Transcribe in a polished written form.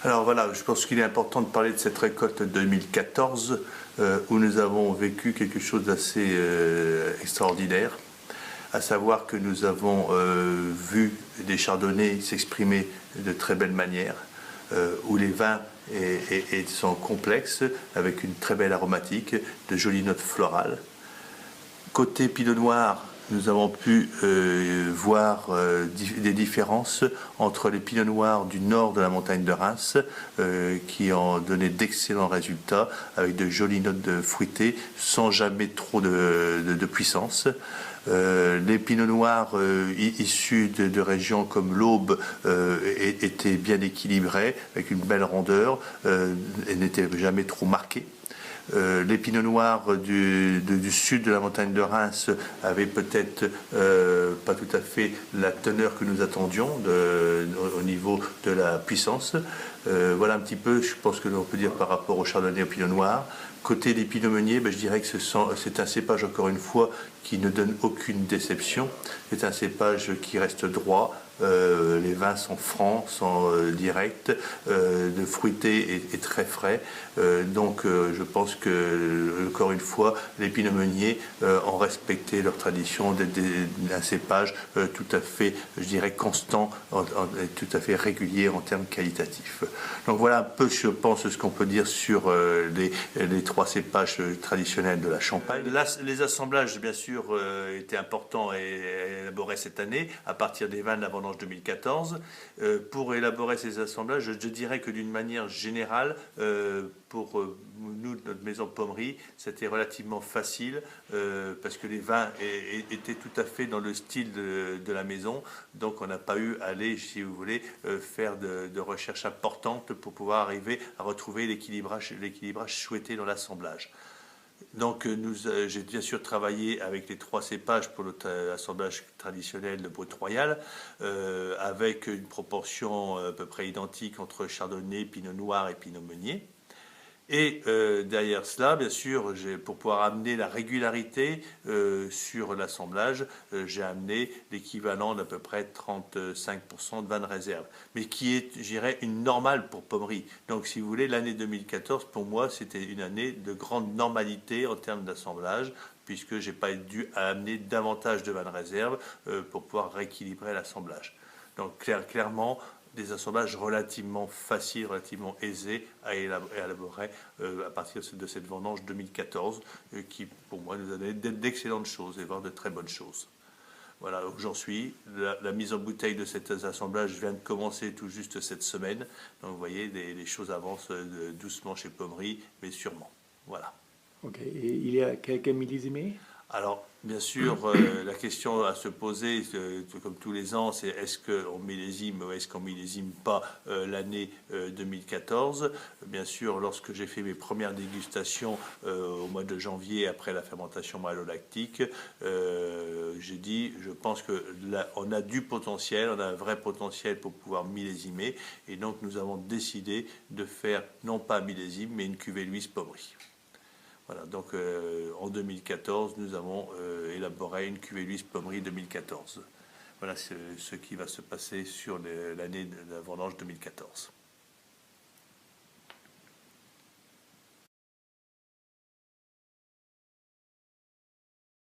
Alors voilà, je pense qu'il est important de parler de cette récolte 2014 où nous avons vécu quelque chose d'assez extraordinaire, à savoir que nous avons vu des chardonnays s'exprimer de très belle manière, où les vins sont complexes, avec une très belle aromatique, de jolies notes florales. Côté Pinot Noir, nous avons pu voir des différences entre les Pinots Noirs du nord de la montagne de Reims, qui ont donné d'excellents résultats, avec de jolies notes de fruité, sans jamais trop de puissance. Les Pinots Noirs issus de régions comme l'Aube étaient bien équilibrés, avec une belle rondeur, et n'étaient jamais trop marqués. Les Pinots Noirs du sud de la montagne de Reims avaient peut-être pas tout à fait la teneur que nous attendions au niveau de la puissance. Voilà un petit peu, je pense que l'on peut dire par rapport au Chardonnay et au Pinot Noir. Côté des Pinot Meuniers, je dirais que c'est un cépage, encore une fois, qui ne donne aucune déception. C'est un cépage qui reste droit. Les vins sont francs, sont directs, de fruité est très frais. Donc je pense que, encore une fois, les Pinot Meuniers ont respecté leur tradition d'un cépage tout à fait, je dirais, constant, tout à fait régulier en termes qualitatifs. Donc voilà un peu, je pense, ce qu'on peut dire sur les trois cépages traditionnels de la Champagne. Là, les assemblages, bien sûr, étaient importants et élaborés cette année, à partir des vins de la vendange 2014. Pour élaborer ces assemblages, je dirais que d'une manière générale, pour nous, notre maison de pommerie, c'était relativement facile parce que les vins étaient tout à fait dans le style de la maison. Donc on n'a pas eu à aller, si vous voulez, faire de recherche importante pour pouvoir arriver à retrouver l'équilibrage souhaité dans l'assemblage. Donc j'ai bien sûr travaillé avec les trois cépages pour l'assemblage traditionnel de Brut Royal, avec une proportion à peu près identique entre Chardonnay, Pinot Noir et Pinot Meunier. Et derrière cela, bien sûr, pour pouvoir amener la régularité sur l'assemblage, j'ai amené l'équivalent d'à peu près 35% de vin de réserve, mais qui est, je dirais, une normale pour pommerie. Donc, si vous voulez, l'année 2014, pour moi, c'était une année de grande normalité en termes d'assemblage, puisque je n'ai pas dû amener davantage de vin de réserve pour pouvoir rééquilibrer l'assemblage. Donc, clairement, des assemblages relativement faciles, relativement aisés à élaborer à partir de cette vendange 2014 qui, pour moi, nous a donné d'excellentes choses et voire de très bonnes choses. Voilà où j'en suis. La mise en bouteille de cet assemblage vient de commencer tout juste cette semaine. Donc, vous voyez, les choses avancent doucement chez Pommery, mais sûrement. Voilà. Ok. Et il y a quelques millésimés? Alors, bien sûr, la question à se poser, comme tous les ans, c'est est-ce qu'on millésime ou est-ce qu'on millésime pas l'année 2014. Bien sûr, lorsque j'ai fait mes premières dégustations au mois de janvier, après la fermentation malolactique, j'ai dit, je pense qu'on a du potentiel, on a un vrai potentiel pour pouvoir millésimer. Et donc, nous avons décidé de faire, non pas un millésime, mais une cuvée Louise Pommery. Voilà, donc en 2014, nous avons élaboré une cuvée Louise Pommery 2014. Voilà ce qui va se passer sur l'année de la vendange 2014.